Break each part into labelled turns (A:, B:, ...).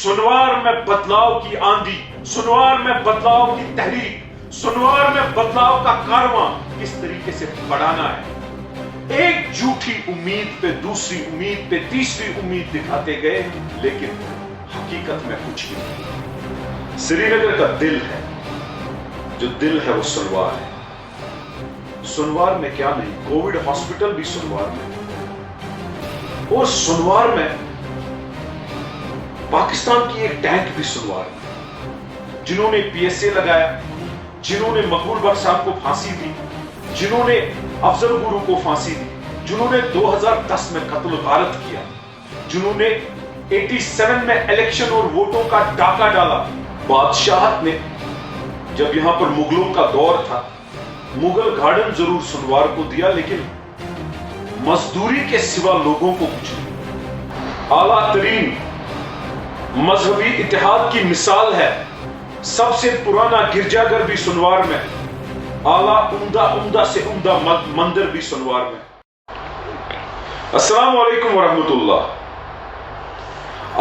A: سنوار میں بدلاؤ کی آندھی، سنوار میں بدلاؤ کی تحریک، سنوار میں بدلاؤ کا کارواں کس طریقے سے بڑھانا ہے۔ ایک جھوٹی امید پہ دوسری امید پہ تیسری امید دکھاتے گئے، لیکن حقیقت میں کچھ بھی نہیں۔ سری نگر کا دل ہے، جو دل ہے وہ سنوار ہے۔ سنوار میں کیا نہیں، کووڈ ہاسپٹل بھی سنوار میں، اور سنوار میں پاکستان کی ایک ٹینک بھی سنوار میں۔ جنہوں نے پی ایس اے لگایا، جنہوں نے مقبول بٹ صاحب کو پھانسی دی، جنہوں نے افضل گرو کو پھانسی دی، جنہوں نے 2010 میں قتل غارت کیا، جنہوں نے 87 میں الیکشن اور ووٹوں کا ڈاکہ ڈالا۔ بادشاہت نے جب یہاں پر مغلوں کا دور تھا، مغل گارڈن ضرور سنوار کو دیا، لیکن مزدوری کے سوا لوگوں کو کچھ نہیں۔ اعلیٰ ترین مذہبی اتحاد کی مثال ہے، سب سے پرانا گرجا گھر بھی سنوار میں، اعلیٰ عمدہ سے عمدہ مندر بھی سنوار میں۔ السلام علیکم ورحمۃ اللہ۔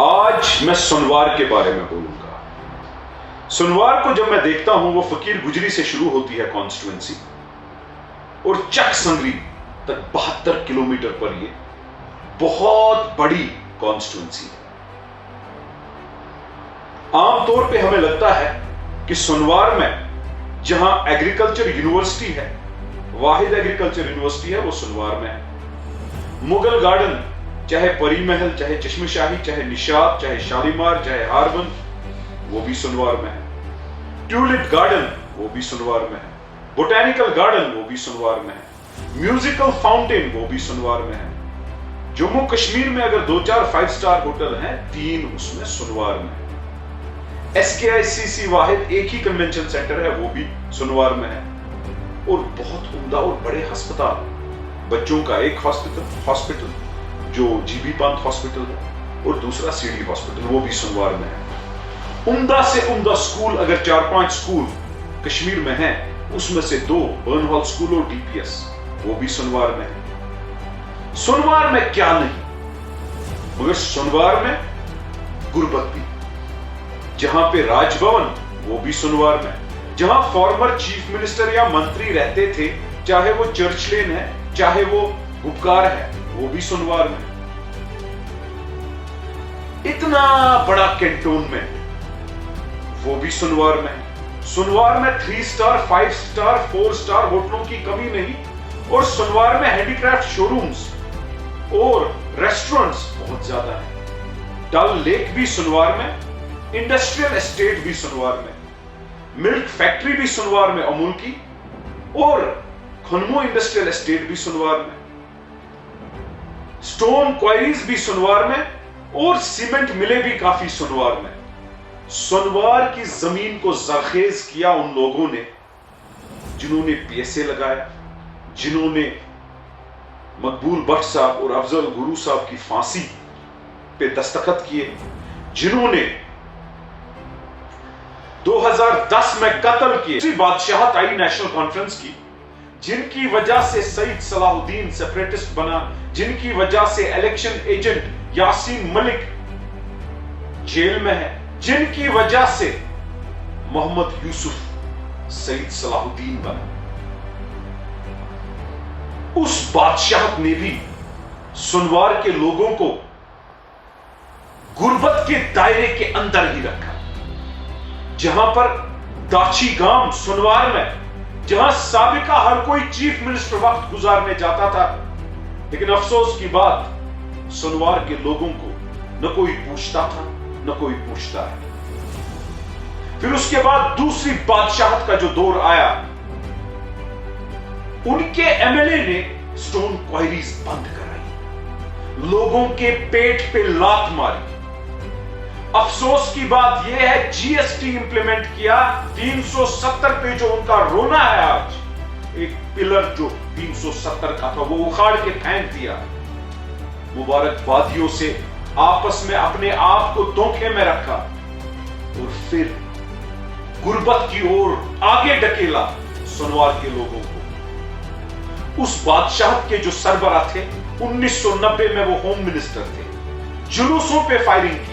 A: آج میں سنوار کے بارے میں بولوں گا۔ سنوار کو جب میں دیکھتا ہوں، وہ فقیر گجری سے شروع ہوتی ہے کانسٹیٹوئنسی، اور چک سنگری تک 72 کلومیٹر پر یہ بہت بڑی کانسٹیٹوئنسی ہے۔ عام طور پہ ہمیں لگتا ہے کہ سنوار میں جہاں ایگریکلچر یونیورسٹی ہے، واحد ایگریکلچر یونیورسٹی ہے، وہ سنوار میں ہے۔ مغل گارڈن، چاہے پری محل، چاہے چشم شاہی، چاہے نشاط، چاہے شالیمار، چاہے ہاربن، وہ بھی سنوار میں ہے۔ ٹیولپ گارڈن، وہ بھی سنوار میں ہے۔ بوٹینیکل گارڈن، وہ بھی سنوار میں ہے۔ میوزیکل فاؤنٹین، وہ بھی سنوار میں ہے۔ جموں کشمیر میں اگر 2-4 5 سٹار ہوٹل ہیں، 3 اس میں سنوار میں ہے۔ SKICC واحد ایک ہی کنونشن سینٹر ہے، وہ بھی سنوار میں ہے۔ اور بہت عمدہ اور بڑے ہسپتال، بچوں کا ایک ہاسپٹل جو جی بی پنت ہاسپٹل ہے، اور دوسرا سی ڈی ہاسپٹل، وہ بھی سنوار میں ہے۔ عمدہ سے عمدہ سکول اگر 4-5 سکول کشمیر میں ہیں، اس میں سے 2 برن ہال سکول اور DPS، وہ بھی سنوار میں ہے۔ سنوار میں کیا نہیں، مگر سنوار میں غربت بھی، جہاں پہ راج بھون، وہ بھی سنوار میں، جہاں فارمر چیف منسٹر یا منتری رہتے تھے، چاہے وہ چرچ لین ہے، چاہے وہ گپکار ہے، وہ بھی سنوار میں۔ اتنا بڑا کینٹونمنٹ، وہ بھی سنوار میں۔ سنوار میں 3 سٹار، 5 سٹار، 4 سٹار ہوٹلوں کی کمی نہیں، اور سنوار میں ہینڈی کرافٹ شو رومز اور ریسٹورنٹس بہت زیادہ ہیں۔ ڈل لیک بھی سنوار میں، انڈسٹریل اسٹیٹ بھی سنوار میں، ملک فیکٹری بھی سنوار میں امول کی، اور کھنمو انڈسٹریل اسٹیٹ بھی سنوار میں، سٹون کوائریز بھی سنوار میں، اور سیمنٹ ملیں بھی کافی سنوار میں۔ سنوار کی زمین کو زرخیز کیا ان لوگوں نے جنہوں نے پی ایس اے لگایا، جنہوں نے مقبول بٹ صاحب اور افضل گرو صاحب کی پھانسی پہ دستخط کیے، جنہوں نے 2010 میں قتل کیے۔ دوسری بادشاہت آئی نیشنل کانفرنس کی، جن کی وجہ سے سعید صلاح الدین سیپریٹسٹ بنا، جن کی وجہ سے election agent Yasin Malik jail میں ہے، جن کی وجہ سے محمد یوسف سعید صلاح الدین بنا۔ اس بادشاہت نے بھی سنوار کے لوگوں کو غربت کے دائرے کے اندر ہی رکھا، جہاں پر داچی گام سنوار میں، جہاں سابقہ ہر کوئی چیف منسٹر وقت گزارنے جاتا تھا، لیکن افسوس کی بات، سنوار کے لوگوں کو نہ کوئی پوچھتا تھا، نہ کوئی پوچھتا ہے۔ پھر اس کے بعد دوسری بادشاہت کا جو دور آیا، ان کے ایم ایل اے نے سٹون کوائریز بند کرائی، لوگوں کے پیٹ پہ لات ماری۔ افسوس کی بات یہ ہے، جی ایس ٹی امپلیمنٹ کیا، 370 پہ جو ان کا رونا ہے آج، ایک پلر جو 370 کا تھا وہ اکھاڑ کے پھینک دیا۔ مبارک بادیوں سے آپس میں اپنے آپ کو دھوکے میں رکھا، اور پھر غربت کی اور آگے ڈکیلا سنوار کے لوگوں کو۔ اس بادشاہت کے جو سربراہ تھے، 1990 میں وہ ہوم منسٹر تھے، جلوسوں پہ فائرنگ کی،